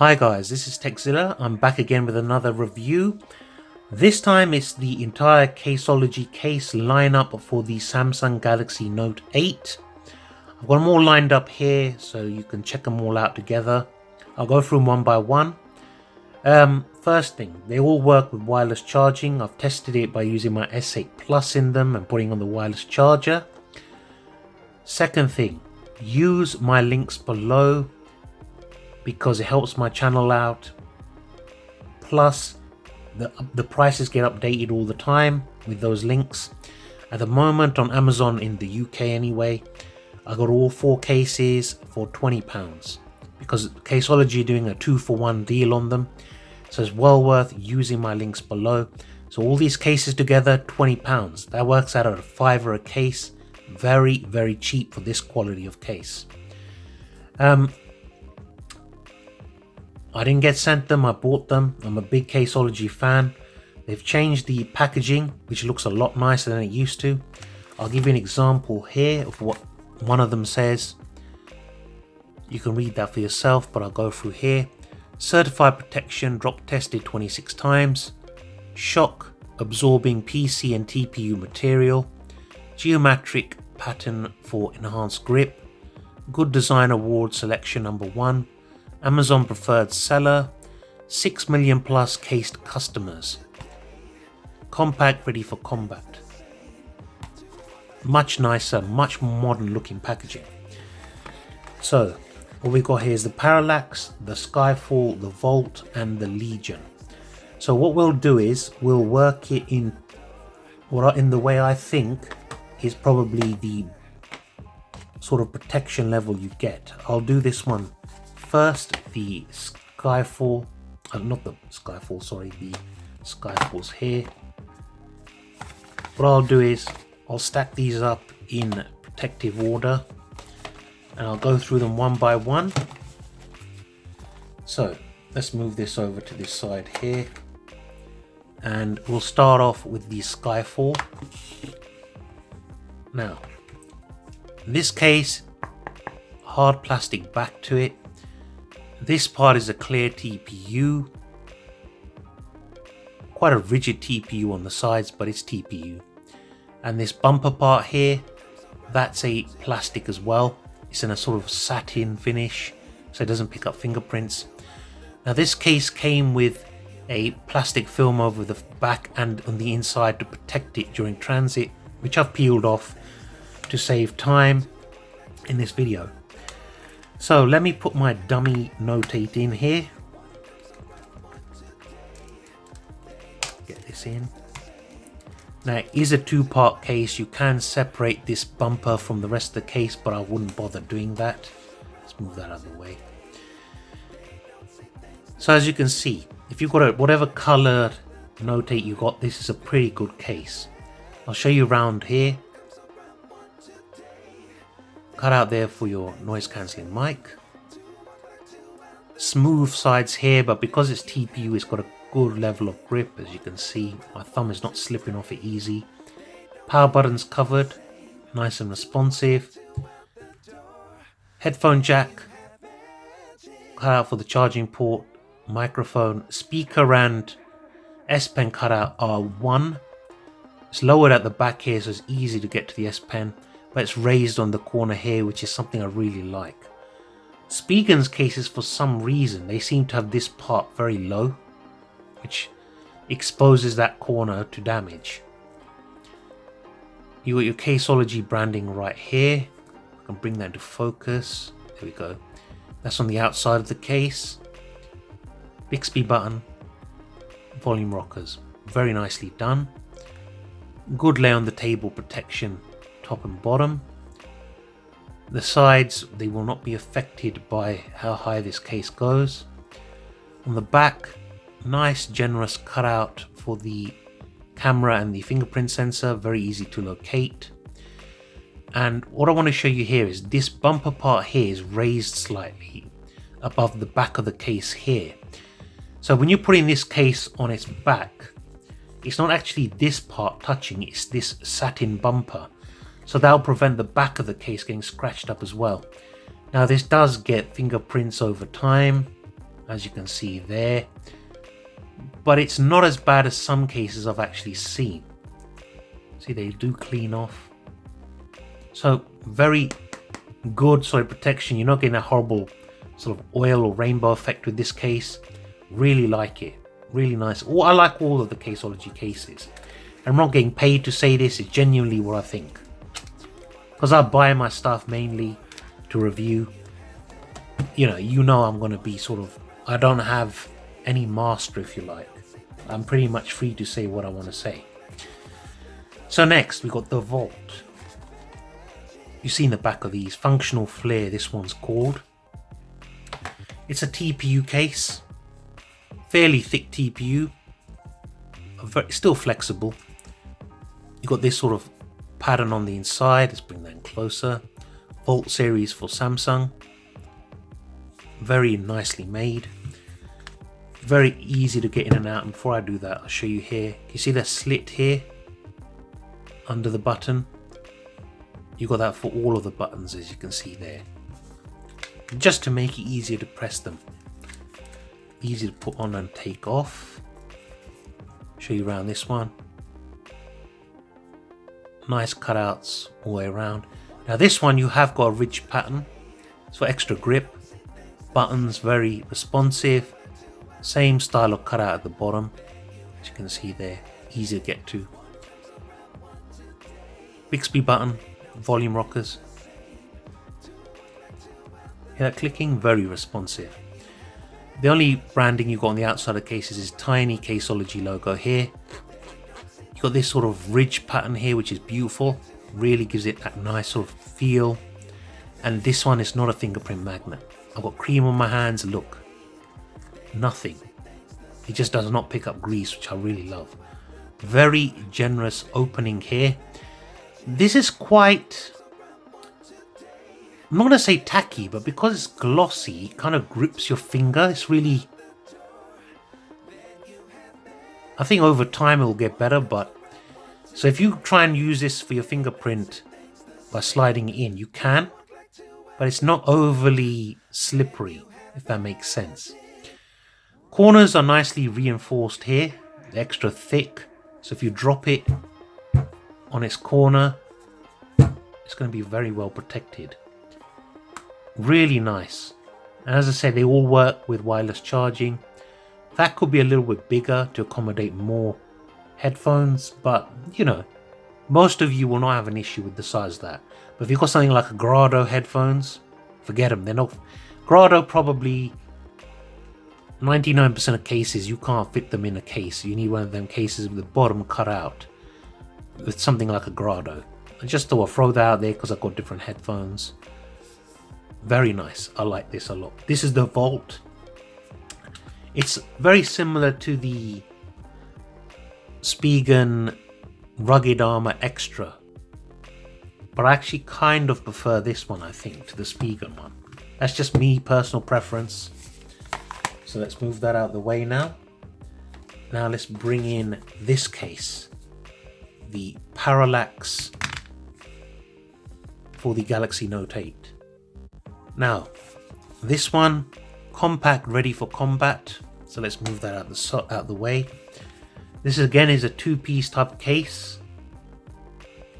Hi guys, this is Zilla. I'm back again with another review. This time it's the entire Caseology case lineup for the Samsung Galaxy Note 8. I've got them all lined up here so you can check them all out together. I'll go through them one by one. First thing, they all work with wireless charging. I've tested it by using my S8 Plus in them and putting on the wireless charger. Second thing, use my links below because it helps my channel out. Plus, the prices get updated all the time with those links. At the moment on Amazon in the UK anyway, I got all 4 cases for £20 because Caseology are doing a 2-for-1 deal on them. So it's well worth using my links below. So all these cases together, £20. That works out at a £5 a case. Very, very cheap for this quality of case. I didn't get sent them, I bought them. I'm a big Caseology fan. They've changed the packaging, which looks a lot nicer than it used to. I'll give you an example here of what one of them says. You can read that for yourself, but I'll go through here. Certified protection, drop tested 26 times. Shock absorbing PC and TPU material. Geometric pattern for enhanced grip. Good Design Award selection #1. Amazon preferred seller. 6 million plus cased customers. Compact, ready for combat. Much nicer, much more modern looking packaging. So what we got here is the Parallax, the Skyfall, the Vault and the Legion. So what we'll do is we'll work it in the way I think is probably the sort of protection level you get. I'll do this one first, the Skyfall, not the Skyfall, sorry, the Skyfall's here. What I'll do is I'll stack these up in protective order and I'll go through them one by one. So let's move this over to this side here and we'll start off with the Skyfall. Now, in this case, hard plastic back to it. This part is a clear TPU. Quite a rigid TPU on the sides, but it's TPU. And this bumper part here, that's a plastic as well. It's in a sort of satin finish, so it doesn't pick up fingerprints. Now this case came with a plastic film over the back and on the inside to protect it during transit, which I've peeled off to save time in this video. So let me put my dummy Note 8 in here. Get this in. Now it is a 2-part case. You can separate this bumper from the rest of the case, but I wouldn't bother doing that. Let's move that out of the way. So as you can see, if you've got whatever colored Note 8 you got, this is a pretty good case. I'll show you around here. Cut out there for your noise cancelling mic. Smooth sides here, but because it's TPU, it's got a good level of grip. As you can see, my thumb is not slipping off it easy. Power buttons covered, nice and responsive. Headphone jack, cut out for the charging port. Microphone, speaker and S Pen cutout are one. It's lowered at the back here, so it's easy to get to the S Pen, but it's raised on the corner here, which is something I really like. Spigen's cases, for some reason, they seem to have this part very low, which exposes that corner to damage. You got your Caseology branding right here. I can bring that into focus. There we go. That's on the outside of the case. Bixby button, volume rockers, very nicely done. Good lay on the table protection, top and bottom. The sides, they will not be affected by how high this case goes. On the back, nice generous cutout for the camera and the fingerprint sensor, very easy to locate. And what I want to show you here is this bumper part here is raised slightly above the back of the case here. So when you're putting this case on its back, it's not actually this part touching, it's this satin bumper. So that'll prevent the back of the case getting scratched up as well. Now this does get fingerprints over time, as you can see there. But it's not as bad as some cases I've actually seen. See, they do clean off. So very good sort of protection. You're not getting a horrible sort of oil or rainbow effect with this case. Really like it. Really nice. I like all of the Caseology cases. I'm not getting paid to say this. It's genuinely what I think. Because I buy my stuff mainly to review. You know I'm going to be sort of... I don't have any master, if you like. I'm pretty much free to say what I want to say. So next, we got the Vault. You've seen the back of these. Functional Flare, this one's called. It's a TPU case. Fairly thick TPU. Still flexible. You've got this sort of pattern on the inside. Let's bring that in closer. Vault series for Samsung. Very nicely made. Very easy to get in and out. And before I do that, I'll show you here. You see that slit here? Under the button. You got that for all of the buttons, as you can see there. Just to make it easier to press them. Easy to put on and take off. Show you around this one. Nice cutouts all the way around. Now this one you have got a ridge pattern. It's for extra grip. Buttons very responsive. Same style of cutout at the bottom. As you can see there. Easy to get to. Bixby button. Volume rockers. Hear that clicking? Very responsive. The only branding you've got on the outside of cases is tiny Caseology logo here. You've got this sort of ridge pattern here, which is beautiful. Really gives it that nice sort of feel. And this one is not a fingerprint magnet. I've got cream on my hands, look. Nothing. It just does not pick up grease, which I really love. Very generous opening here. This is quite... I'm not going to say tacky, but because it's glossy, it kind of grips your finger. It's really... I think over time it will get better, but... So if you try and use this for your fingerprint by sliding it in, you can. But it's not overly slippery, if that makes sense. Corners are nicely reinforced here. They're extra thick. So if you drop it on its corner, it's going to be very well protected. Really nice. And as I said, they all work with wireless charging. That could be a little bit bigger to accommodate more headphones, but you know, most of you will not have an issue with the size of that. But if you've got something like a Grado headphones, forget them. They're not... Grado probably 99% of cases you can't fit them in a case. You need one of them cases with the bottom cut out with something like a Grado. I just thought I'd throw that out there because I've got different headphones. Very nice. I like this a lot. This is the Vault. It's very similar to the Spigen Rugged Armor Extra, but I actually kind of prefer this one, I think, to the Spigen one. That's just me, personal preference. So let's move that out of the way now. Now let's bring in this case, the Parallax for the Galaxy Note 8. Now, this one, compact, ready for combat. So let's move that out the way. This again is a two-piece type case.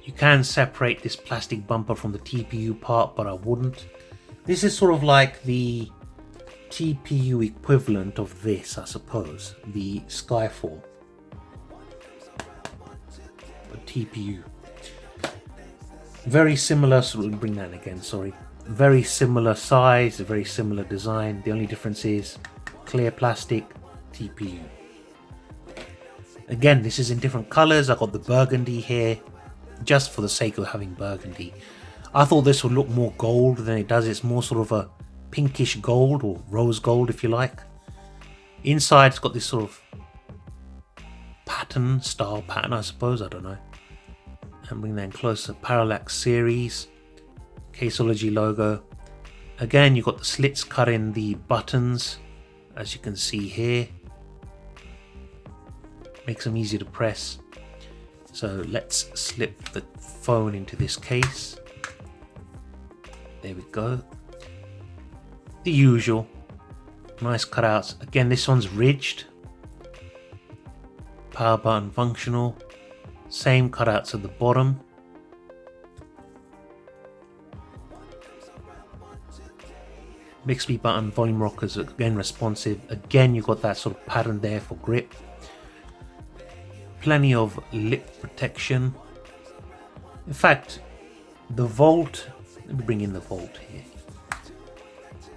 You can separate this plastic bumper from the TPU part, but I wouldn't. This is sort of like the TPU equivalent of this, I suppose. The Skyfall. But TPU. Very similar, so we'll bring that again, sorry. Very similar size, very similar design. The only difference is clear plastic, TPU. Again, this is in different colors. I got the burgundy here, just for the sake of having burgundy. I thought this would look more gold than it does. It's more sort of a pinkish gold, or rose gold if you like. Inside it's got this sort of pattern, style pattern, I suppose, I don't know. And bring that in closer. Parallax series. Caseology logo. Again, you've got the slits cut in the buttons, as you can see here. Makes them easy to press. So let's slip the phone into this case. There we go. The usual. Nice cutouts. Again, this one's ridged. Power button functional. Same cutouts at the bottom. Bixby button, volume rockers, again responsive. Again, you've got that sort of pattern there for grip. Plenty of lip protection. In fact, the Volt, let me bring in the Volt here.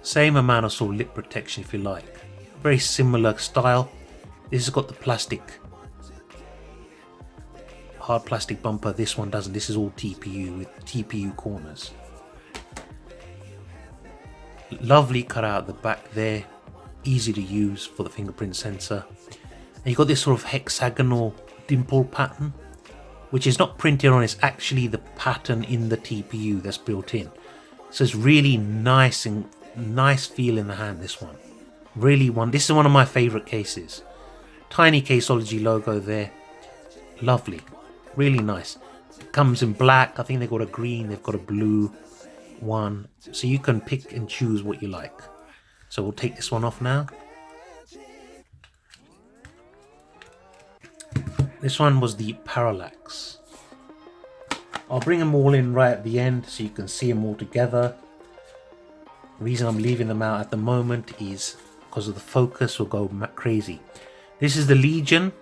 Same amount of sort of lip protection if you like. Very similar style. This has got the plastic, hard plastic bumper. This one doesn't. This is all TPU with TPU corners. Lovely cutout at the back there, easy to use for the fingerprint sensor. And you've got this sort of hexagonal dimple pattern, which is not printed on, it's actually the pattern in the TPU that's built in. So it's really nice and nice feel in the hand, this one. This is one of my favorite cases. Tiny Caseology logo there. Lovely, really nice. It comes in black, I think they've got a green, they've got a blue one, so you can pick and choose what you like. So we'll take this one off now. This one was the Parallax. I'll bring them all in right at the end so you can see them all together. The reason I'm leaving them out at the moment is because of the focus will go crazy. This is the Legion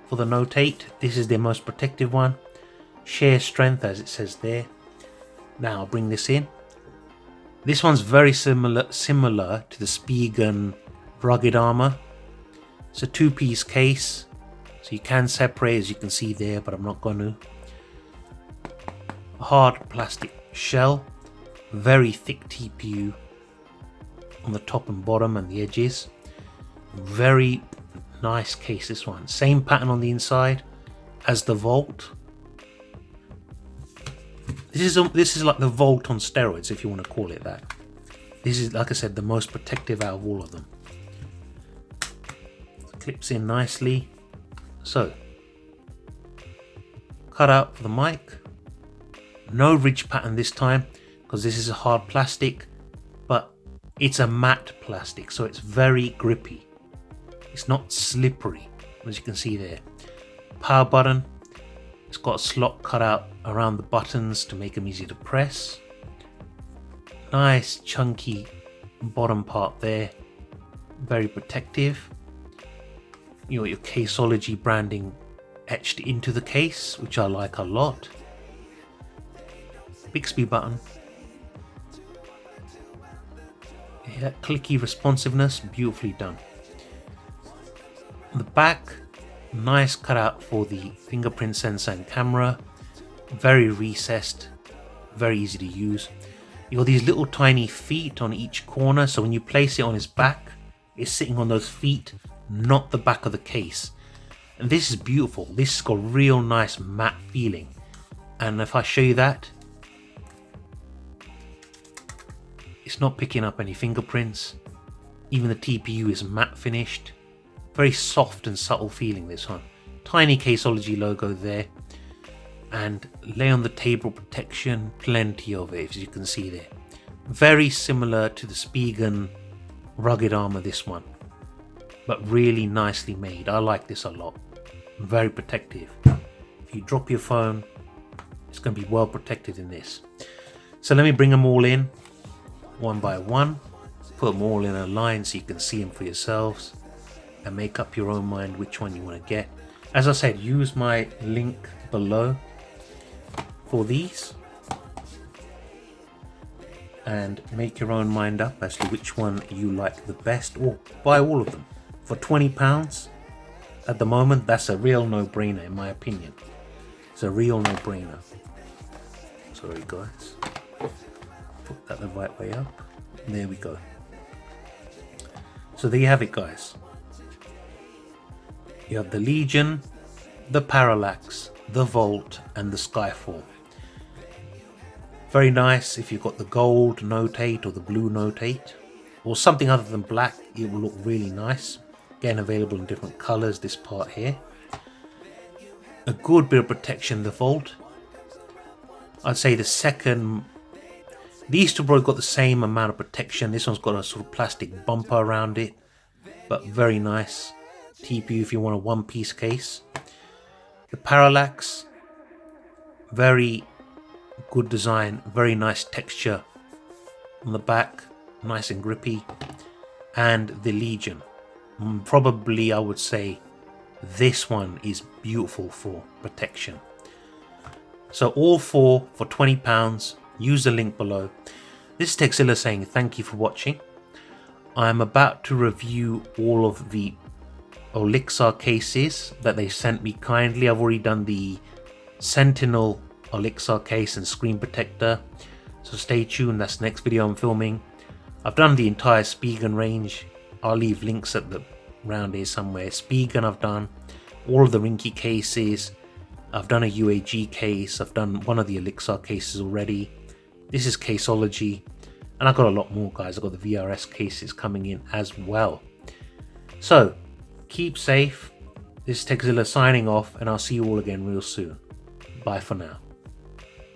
for the Note 8. This is their most protective one. Sheer strength, as it says there. Now I'll bring this in. This one's very similar to the Spigen rugged armor. It's a two-piece case, so you can separate, as you can see there, but I'm not going to. Hard plastic shell, very thick TPU on the top and bottom and the edges. Very nice case, this one. Same pattern on the inside as the Volt. This is like the Volt on steroids, if you want to call it that. This is, like I said, the most protective out of all of them. Clips in nicely. So, cut out for the mic. No ridge pattern this time, because this is a hard plastic, but it's a matte plastic, so it's very grippy. It's not slippery, as you can see there. Power button. It's got a slot cut out around the buttons to make them easy to press. Nice chunky bottom part there. Very protective. You got your Caseology branding etched into the case, which I like a lot. Bixby button. Yeah, clicky responsiveness, beautifully done. On the back, nice cutout for the fingerprint sensor and camera. Very recessed, very easy to use. You got these little tiny feet on each corner, so when you place it on his back, it's sitting on those feet, not the back of the case. And this is beautiful. This has got real nice matte feeling. And if I show you that, it's not picking up any fingerprints. Even the TPU is matte finished. Very soft and subtle feeling, this one. Tiny Caseology logo there. And lay on the table protection, plenty of it, as you can see there. Very similar to the Spigen rugged armor, this one. But really nicely made. I like this a lot. Very protective. If you drop your phone, it's going to be well protected in this. So let me bring them all in, one by one. Put them all in a line so you can see them for yourselves. And make up your own mind which one you want to get. As I said, use my link below for these and make your own mind up as to which one you like the best, or buy all of them for £20 at the moment. That's a real no-brainer in my opinion. It's a real no-brainer. Sorry guys, put that the right way up. There we go. So there you have it guys. You have the Legion, the Parallax, the Volt and the Skyfall. Very nice if you've got the gold Note 8 or the blue Note 8 or something other than black, it will look really nice. Again, available in different colors, this part here. A good bit of protection, the Volt. I'd say the second, these two probably got the same amount of protection. This one's got a sort of plastic bumper around it, but very nice. TPU if you want a one-piece case. The Parallax, very good design, very nice texture on the back, nice and grippy. And the Legion, probably I would say this one is beautiful for protection. So all four for £20. Use the link below. This is Zilla saying thank you for watching. I'm about to review all of the Olixar cases that they sent me kindly. I've already done the Sentinel Olixar case and screen protector, so stay tuned, that's the next video I'm filming. I've done the entire Spigen range. I'll leave links at the round here somewhere. Spigen I've done, all of the Ringke cases. I've done a UAG case. I've done one of the Olixar cases already. This is Caseology, and I've got a lot more, guys. I've got the VRS cases coming in as well. So keep safe. This is Zilla signing off, and I'll see you all again real soon. Bye for now.